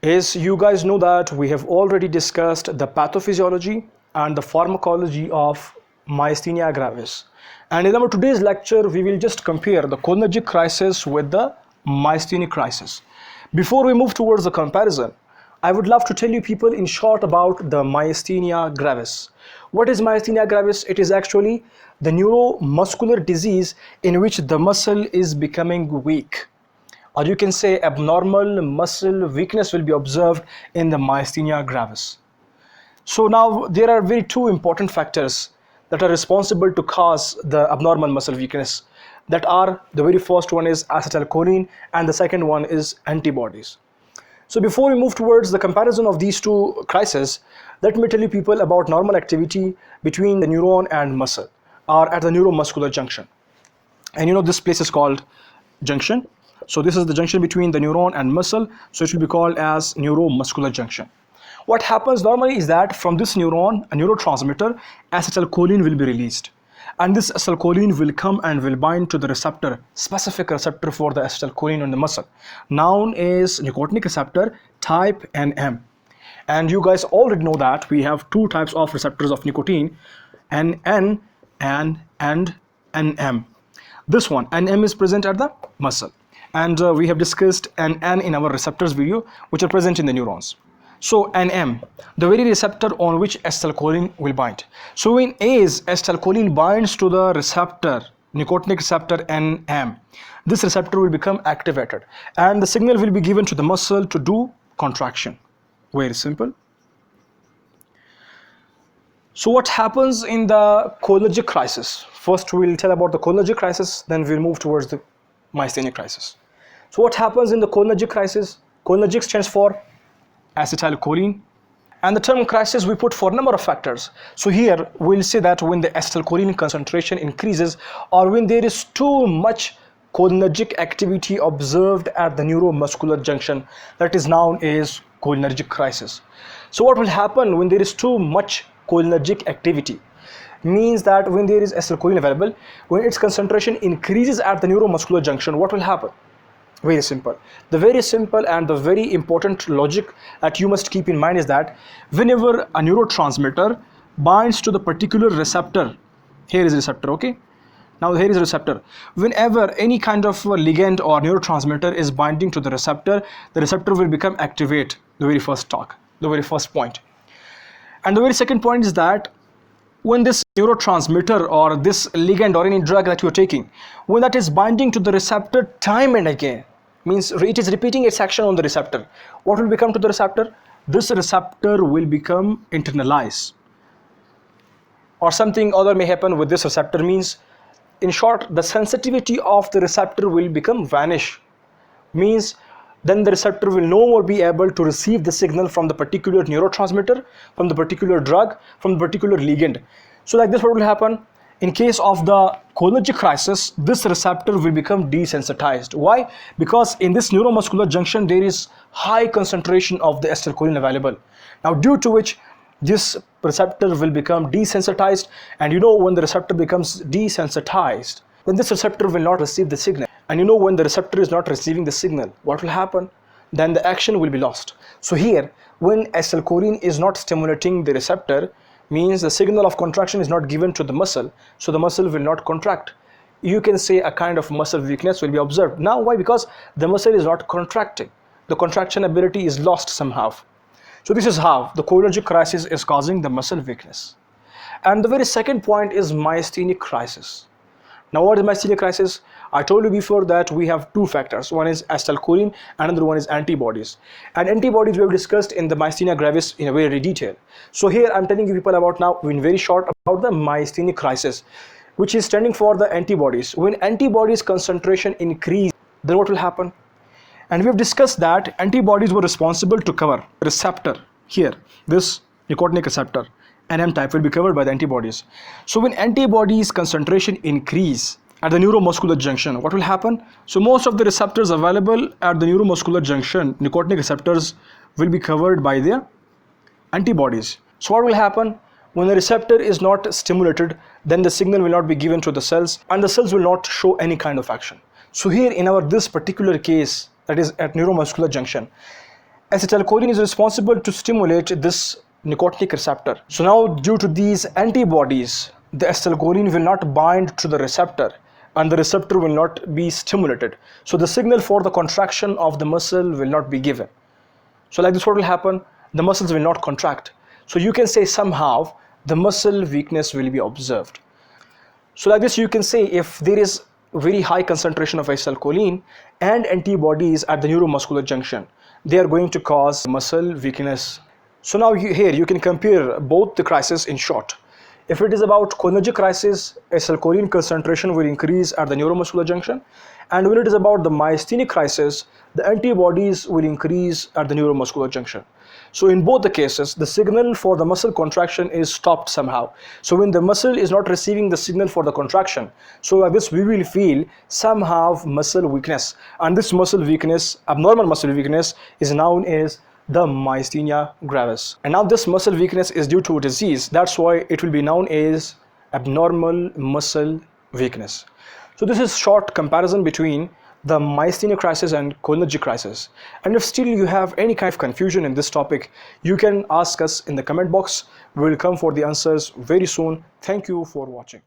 As you guys know that we have already discussed the pathophysiology and the pharmacology of myasthenia gravis. And in our today's lecture, we will just compare the cholinergic crisis with the myasthenic crisis. Before we move towards the comparison, I would love to tell you people in short about the myasthenia gravis. What is myasthenia gravis? It is actually the neuromuscular disease in which the muscle is becoming weak, or you can say abnormal muscle weakness will be observed in the myasthenia gravis. So now there are very two important factors that are responsible to cause the abnormal muscle weakness. That are, the very first one is acetylcholine and the second one is antibodies. So before we move towards the comparison of these two crises, let me tell you people about normal activity between the neuron and muscle, or at the neuromuscular junction. And you know this place is called junction. So this is the junction between the neuron and muscle, so it will be called as neuromuscular junction. What happens normally is that from this neuron, a neurotransmitter, acetylcholine will be released. And this acetylcholine will come and will bind to the receptor, specific receptor for the acetylcholine on the muscle, known as nicotinic receptor type NM. And you guys already know that we have two types of receptors of nicotine, NN and NM. This one, NM, is present at the muscle. And we have discussed NN in our receptors video, which are present in the neurons. So NM, the very receptor on which acetylcholine will bind. So when acetylcholine binds to the receptor, nicotinic receptor NM, this receptor will become activated and the signal will be given to the muscle to do contraction. Very simple. So what happens in the cholinergic crisis? First we'll tell about the cholinergic crisis, then we'll move towards the myasthenia crisis. So what happens in the cholinergic crisis? Cholinergic stands for acetylcholine, and the term crisis we put for a number of factors. So here we'll say that when the acetylcholine concentration increases, or when there is too much cholinergic activity observed at the neuromuscular junction, that is known as cholinergic crisis. So what will happen when there is too much cholinergic activity? Means that when there is acetylcholine available, when its concentration increases at the neuromuscular junction, what will happen? Very simple. The very simple and the very important logic that you must keep in mind is that whenever a neurotransmitter binds to the particular receptor, here is a receptor, okay? Now here is a receptor. Whenever any kind of ligand or neurotransmitter is binding to the receptor will become activate, the very first talk, the very first point. And the very second point is that when this neurotransmitter or this ligand or any drug that you are taking, when that is binding to the receptor time and again, means it is repeating its action on the receptor, what will become to the receptor? This receptor will become internalized, or something other may happen with this receptor. Means in short, the sensitivity of the receptor will become vanish. Means then the receptor will no more be able to receive the signal from the particular neurotransmitter, from the particular drug, from the particular ligand. So like this, what will happen? In case of the cholinergic crisis, this receptor will become desensitized. Why? Because in this neuromuscular junction, there is high concentration of the acetylcholine available. Now due to which this receptor will become desensitized, and you know when the receptor becomes desensitized, then this receptor will not receive the signal. And you know when the receptor is not receiving the signal, what will happen? Then the action will be lost. So here, when acetylcholine is not stimulating the receptor, means the signal of contraction is not given to the muscle, so the muscle will not contract. You can say a kind of muscle weakness will be observed. Now why? Because the muscle is not contracting. The contraction ability is lost somehow. So this is how the cholinergic crisis is causing the muscle weakness. And the very second point is myasthenic crisis. Now what is myasthenic crisis? I told you before that we have two factors. One is acetylcholine, another one is antibodies. And antibodies we have discussed in the myasthenia gravis in a very detail. So here I'm telling you people about now in very short about the myasthenic crisis, which is standing for the antibodies. When antibodies concentration increase, then what will happen? And we have discussed that antibodies were responsible to cover receptor here, this nicotinic receptor. NM type will be covered by the antibodies. So when antibodies concentration increase at the neuromuscular junction, what will happen? So most of the receptors available at the neuromuscular junction, nicotinic receptors, will be covered by the antibodies. So what will happen? When the receptor is not stimulated, then the signal will not be given to the cells and the cells will not show any kind of action. So here in our this particular case, that is at neuromuscular junction, acetylcholine is responsible to stimulate this nicotinic receptor. So now due to these antibodies, the acetylcholine will not bind to the receptor and the receptor will not be stimulated. So the signal for the contraction of the muscle will not be given. So like this, what will happen? The muscles will not contract. So you can say somehow the muscle weakness will be observed. So like this, you can say if there is very high concentration of acetylcholine and antibodies at the neuromuscular junction, they are going to cause muscle weakness. So now here you can compare both the crises in short. If it is about cholinergic crisis, acetylcholine concentration will increase at the neuromuscular junction, and when it is about the myasthenic crisis, the antibodies will increase at the neuromuscular junction. So in both the cases, the signal for the muscle contraction is stopped somehow. So when the muscle is not receiving the signal for the contraction, so like this we will feel somehow muscle weakness, and this muscle weakness, abnormal muscle weakness, is known as the myasthenia gravis. And now this muscle weakness is due to a disease, that's why it will be known as abnormal muscle weakness. So this is short comparison between the myasthenia crisis and cholinergic crisis. And if still you have any kind of confusion in this topic, you can ask us in the comment box. We will come for the answers very soon. Thank you for watching.